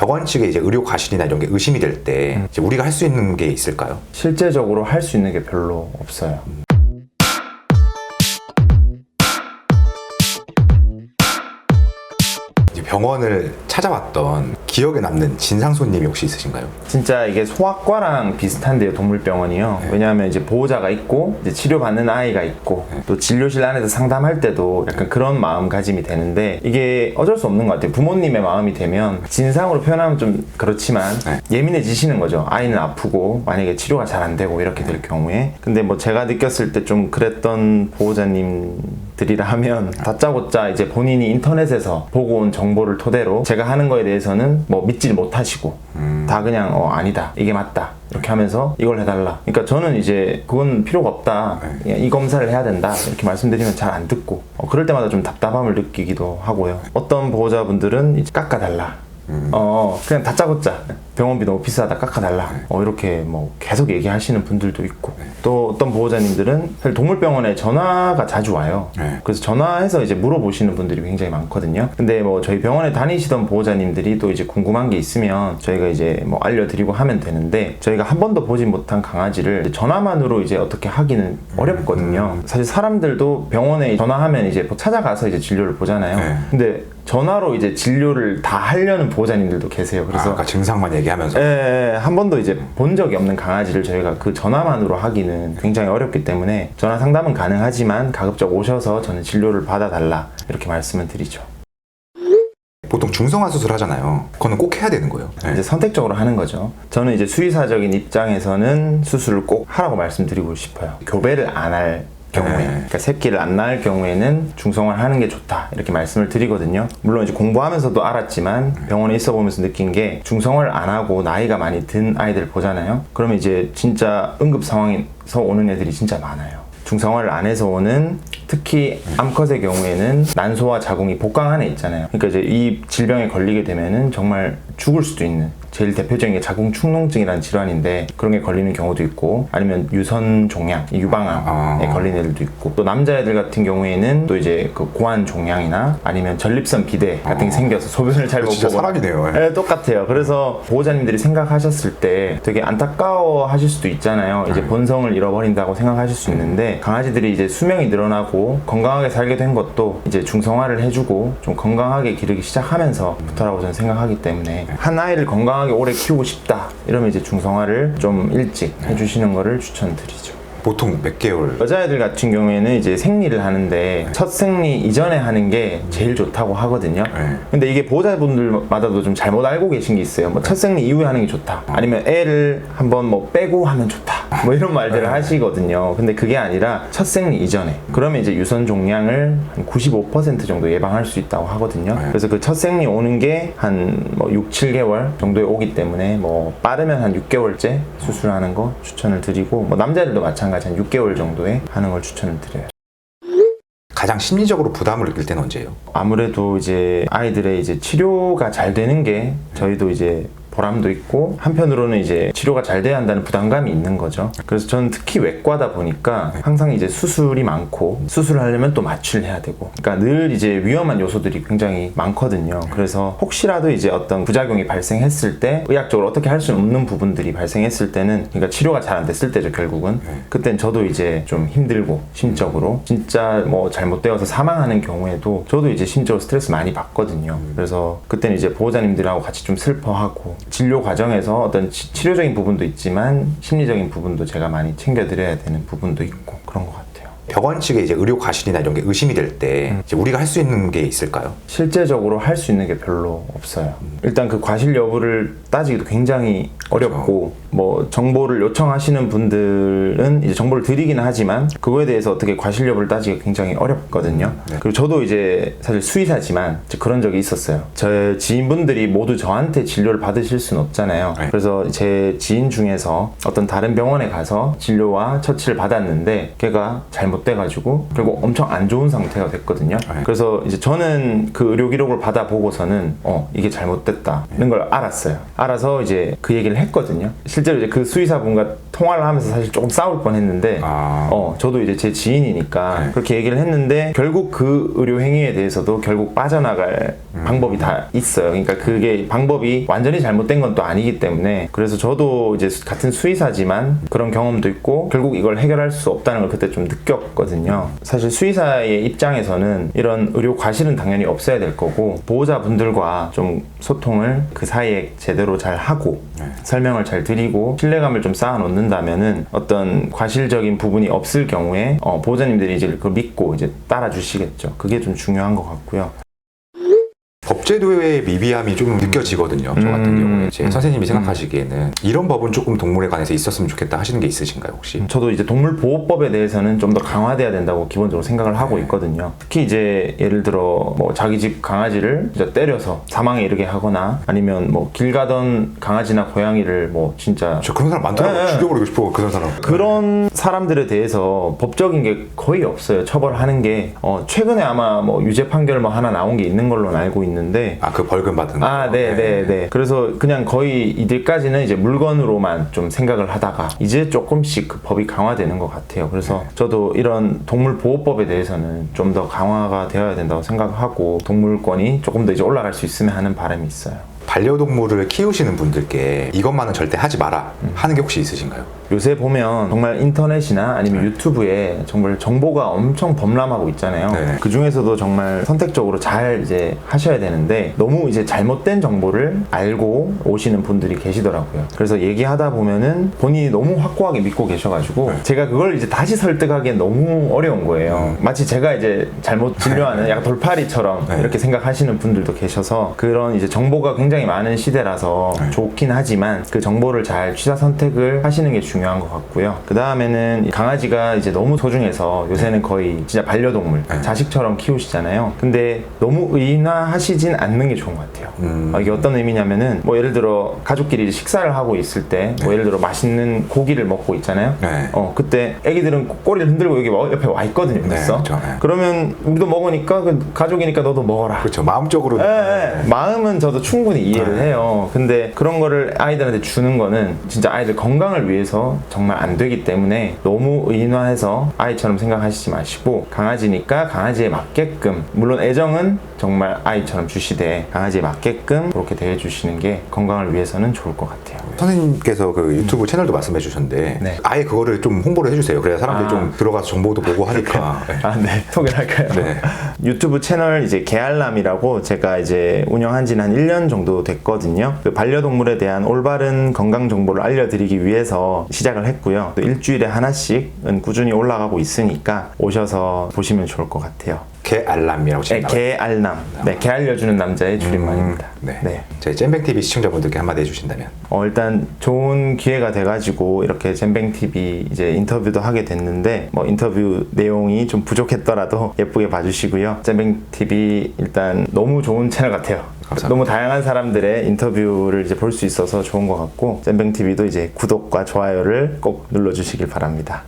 병원 측에 이제 의료 과실이나 이런 게 의심이 될 때 우리가 할 수 있는 게 있을까요? 실제적으로 할 수 있는 게 별로 없어요. 이제 병원을 찾아왔던 기억에 남는 진상 손님이 혹시 있으신가요? 진짜 이게 소아과랑 비슷한데요, 동물병원이요. 왜냐하면 이제 보호자가 있고 이제 치료받는 아이가 있고 또 진료실 안에서 상담할 때도 약간 그런 마음가짐이 되는데, 이게 어쩔 수 없는 것 같아요. 부모님의 마음이 되면 진상으로 표현하면 좀 그렇지만 예민해지시는 거죠. 아이는 아프고 만약에 치료가 잘 안 되고 이렇게 될 경우에. 근데 뭐 제가 느꼈을 때 좀 그랬던 보호자님들이라 하면 다짜고짜 이제 본인이 인터넷에서 보고 온 정보를 토대로 제가 하는 거에 대해서는 뭐 믿질 못하시고 다 그냥 아니다, 이게 맞다 이렇게 하면서 이걸 해달라. 그러니까 저는 이제 그건 필요가 없다, 그냥 이 검사를 해야 된다 이렇게 말씀드리면 잘 안 듣고 그럴 때마다 좀 답답함을 느끼기도 하고요. 어떤 보호자분들은 이제 깎아달라, 그냥 다짜고짜 병원비 너무 비싸다 깎아달라 이렇게 뭐 계속 얘기하시는 분들도 있고, 또 어떤 보호자님들은 사실 동물병원에 전화가 자주 와요. 그래서 전화해서 이제 물어보시는 분들이 굉장히 많거든요. 근데 뭐 저희 병원에 다니시던 보호자님들이 또 이제 궁금한 게 있으면 저희가 이제 뭐 알려드리고 하면 되는데, 저희가 한 번도 보지 못한 강아지를 전화만으로 이제 어떻게 하기는 어렵거든요. 사실 사람들도 병원에 전화하면 이제 찾아가서 이제 진료를 보잖아요. 근데 전화로 이제 진료를 다 하려는 보호자님들도 계세요. 그래서 그러니까 증상만 얘기하면서 한 번도 이제 본 적이 없는 강아지를 저희가 그 전화만으로 하기는 굉장히 어렵기 때문에 전화 상담은 가능하지만 가급적 오셔서 저는 진료를 받아달라 이렇게 말씀을 드리죠. 보통 중성화 수술 하잖아요. 그거는 꼭 해야 되는 거예요. 이제 선택적으로 하는 거죠. 저는 이제 수의사적인 입장에서는 수술을 꼭 하라고 말씀드리고 싶어요. 교배를 안 할 경우에, 그러니까 새끼를 안 낳을 경우에는 중성화를 하는 게 좋다 이렇게 말씀을 드리거든요. 물론 이제 공부하면서도 알았지만 병원에 있어 보면서 느낀 게, 중성화를 안 하고 나이가 많이 든 아이들 보잖아요. 그러면 이제 진짜 응급 상황에서 오는 애들이 진짜 많아요. 중성화를 안 해서 오는, 특히 암컷의 경우에는 난소와 자궁이 복강 안에 있잖아요. 그러니까 이제 이 질병에 걸리게 되면은 정말 죽을 수도 있는, 제일 대표적인 게 자궁 축농증이라는 질환인데 그런 게 걸리는 경우도 있고, 아니면 유선 종양, 유방암에 걸린 애들도 있고, 또 남자애들 같은 경우에는 또 이제 그 고환 종양이나 아니면 전립선 비대 같은 게 생겨서 소변을 잘 못 보고. 진짜 사람이네요. 네, 똑같아요. 그래서 보호자님들이 생각하셨을 때 되게 안타까워 하실 수도 있잖아요. 이제 본성을 잃어버린다고 생각하실 수 있는데, 강아지들이 이제 수명이 늘어나고 건강하게 살게 된 것도 이제 중성화를 해주고 좀 건강하게 기르기 시작하면서부터라고 저는 생각하기 때문에, 한 아이를 건강하게 오래 키우고 싶다 이러면 이제 중성화를 좀 일찍 해주시는 거를 추천드리죠. 보통 몇 개월? 여자애들 같은 경우에는 이제 생리를 하는데 첫 생리 이전에 하는 게 제일 좋다고 하거든요. 근데 이게 보호자분들마다도 좀 잘못 알고 계신 게 있어요. 뭐 첫 생리 이후에 하는 게 좋다, 아니면 애를 한번 뭐 빼고 하면 좋다, 뭐 이런 말들을 하시거든요. 근데 그게 아니라 첫 생리 이전에, 그러면 이제 유선 종양을 한 95% 정도 예방할 수 있다고 하거든요. 그래서 그 첫 생리 오는 게 한 뭐 6, 7개월 정도에 오기 때문에 뭐 빠르면 한 6개월째 수술하는 거 추천을 드리고, 뭐 남자들도 마찬가지 한 6개월 정도에 하는 걸 추천을 드려요. 가장 심리적으로 부담을 느낄 때는 언제예요? 아무래도 이제 아이들의 이제 치료가 잘 되는 게 저희도 이제 보람도 있고, 한편으로는 이제 치료가 잘 돼야 한다는 부담감이 있는 거죠. 그래서 저는 특히 외과다 보니까 항상 이제 수술이 많고, 수술을 하려면 또 마취를 해야 되고, 그러니까 늘 이제 위험한 요소들이 굉장히 많거든요. 그래서 혹시라도 이제 어떤 부작용이 발생했을 때, 의학적으로 어떻게 할 수 없는 부분들이 발생했을 때는, 그러니까 치료가 잘 안 됐을 때죠 결국은. 그땐 저도 이제 좀 힘들고, 심적으로 진짜 뭐 잘못되어서 사망하는 경우에도 저도 이제 심적으로 스트레스 많이 받거든요. 그래서 그때는 이제 보호자님들하고 같이 좀 슬퍼하고, 진료 과정에서 어떤 치료적인 부분도 있지만 심리적인 부분도 제가 많이 챙겨드려야 되는 부분도 있고, 그런 것 같아요. 병원 측에 이제 의료 과실이나 이런 게 의심이 될 때 우리가 할 수 있는 게 있을까요? 실제적으로 할 수 있는 게 별로 없어요. 일단 그 과실 여부를 따지기도 굉장히 어렵고, 뭐 정보를 요청하시는 분들은 이제 정보를 드리기는 하지만 그거에 대해서 어떻게 과실 여부를 따지기가 굉장히 어렵거든요. 그리고 저도 이제 사실 수의사지만 그런 적이 있었어요. 제 지인분들이 모두 저한테 진료를 받으실 수는 없잖아요. 그래서 제 지인 중에서 어떤 다른 병원에 가서 진료와 처치를 받았는데 걔가 잘못돼가지고 결국 엄청 안 좋은 상태가 됐거든요. 그래서 이제 저는 그 의료 기록을 받아보고서는 이게 잘못됐다는 걸 알았어요. 알아서 이제 그 얘기를 했거든요. 실제로 이제 그 수의사분과 통화를 하면서 사실 조금 싸울 뻔했는데 저도 이제 제 지인이니까 네. 그렇게 얘기를 했는데 결국 그 의료 행위에 대해서도 결국 빠져나갈 방법이 다 있어요. 그러니까 그게 방법이 완전히 잘못된 건 또 아니기 때문에 그래서 저도 이제 같은 수의사지만 그런 경험도 있고 결국 이걸 해결할 수 없다는 걸 그때 좀 느꼈거든요. 사실 수의사의 입장에서는 이런 의료 과실은 당연히 없어야 될 거고 보호자분들과 좀 소통을 그 사이에 제대로 잘 하고 설명을 잘 드리고 신뢰감을 좀 쌓아 놓는다면은 어떤 과실적인 부분이 없을 경우에 보호자님들이 이제 그걸 믿고 이제 따라 주시겠죠. 그게 좀 중요한 것 같고요. 법제도의 미비함이 좀 느껴지거든요. 저 같은 경우에 선생님이 생각하시기에는 이런 법은 조금 동물에 관해서 있었으면 좋겠다 하시는 게 있으신가요 혹시? 저도 이제 동물보호법에 대해서는 좀 더 강화돼야 된다고 기본적으로 생각을 하고 있거든요. 특히 이제 예를 들어 뭐 자기 집 강아지를 진짜 때려서 사망에 이르게 하거나 아니면 뭐 길 가던 강아지나 고양이를 뭐 진짜 저 그런 사람 많더라고요. 죽여버리고 싶어 그런 사람. 그런 사람들에 대해서 법적인 게 거의 없어요. 처벌하는 게 최근에 아마 뭐 유죄 판결 뭐 하나 나온 게 있는 걸로 알고 있는데 그 벌금 받은 거. 네. 그래서 그냥 거의 이들까지는 이제 물건으로만 좀 생각을 하다가 이제 조금씩 그 법이 강화되는 것 같아요. 그래서 저도 이런 동물보호법에 대해서는 좀 더 강화가 되어야 된다고 생각하고 동물권이 조금 더 이제 올라갈 수 있으면 하는 바람이 있어요. 반려동물을 키우시는 분들께 이것만은 절대 하지 마라 하는 게 혹시 있으신가요? 요새 보면 정말 인터넷이나 아니면 유튜브에 정말 정보가 엄청 범람하고 있잖아요. 네. 그 중에서도 정말 선택적으로 잘 이제 하셔야 되는데 너무 이제 잘못된 정보를 알고 오시는 분들이 계시더라고요. 그래서 얘기하다 보면은 본인이 너무 확고하게 믿고 계셔가지고 제가 그걸 이제 다시 설득하기엔 너무 어려운 거예요. 마치 제가 이제 잘못 진료하는 약간 돌팔이처럼 이렇게 생각하시는 분들도 계셔서 그런 이제 정보가 굉장히 많은 시대라서 좋긴 하지만 그 정보를 잘 취사 선택을 하시는 게 중요한 것 같고요. 그 다음에는 강아지가 이제 너무 소중해서 요새는 거의 진짜 반려동물, 자식처럼 키우시잖아요. 근데 너무 의인화하시진 않는 게 좋은 것 같아요. 이게 어떤 의미냐면은 뭐 예를 들어 가족끼리 이제 식사를 하고 있을 때 뭐 예를 들어 맛있는 고기를 먹고 있잖아요. 그때 애기들은 꼬리를 흔들고 여기 옆에 와 있거든요. 벌써. 그렇죠. 그러면 우리도 먹으니까 그 가족이니까 너도 먹어라. 그렇죠. 마음적으로. 마음은 저도 충분히 이해를 해요. 근데 그런 거를 아이들한테 주는 거는 진짜 아이들 건강을 위해서 정말 안 되기 때문에 너무 의인화해서 아이처럼 생각하시지 마시고 강아지니까 강아지에 맞게끔 물론 애정은 정말 아이처럼 주시되 강아지에 맞게끔 그렇게 대해주시는 게 건강을 위해서는 좋을 것 같아요. 선생님께서 그 유튜브 채널도 말씀해 주셨는데 아예 그거를 좀 홍보를 해주세요. 그래야 사람들이 좀 들어가서 정보도 보고 하니까. 네. 소개를 할까요? 유튜브 채널 이제 개알람이라고 제가 이제 운영한 지는 한 1년 정도 됐거든요. 그 반려동물에 대한 올바른 건강 정보를 알려드리기 위해서 시작을 했고요. 또 일주일에 하나씩은 꾸준히 올라가고 있으니까 오셔서 보시면 좋을 것 같아요. 개알람이라고 지금 개알람. 개 알려주는 남자의 줄임말입니다. 저희 잼뱅TV 시청자분들께 한마디 해주신다면? 일단 좋은 기회가 돼가지고 이렇게 잼뱅TV 이제 인터뷰도 하게 됐는데 뭐 인터뷰 내용이 좀 부족했더라도 예쁘게 봐주시고요. 잼뱅TV 일단 너무 좋은 채널 같아요. 감사합니다. 너무 다양한 사람들의 인터뷰를 이제 볼 수 있어서 좋은 것 같고 잼뱅TV도 이제 구독과 좋아요를 꼭 눌러주시길 바랍니다.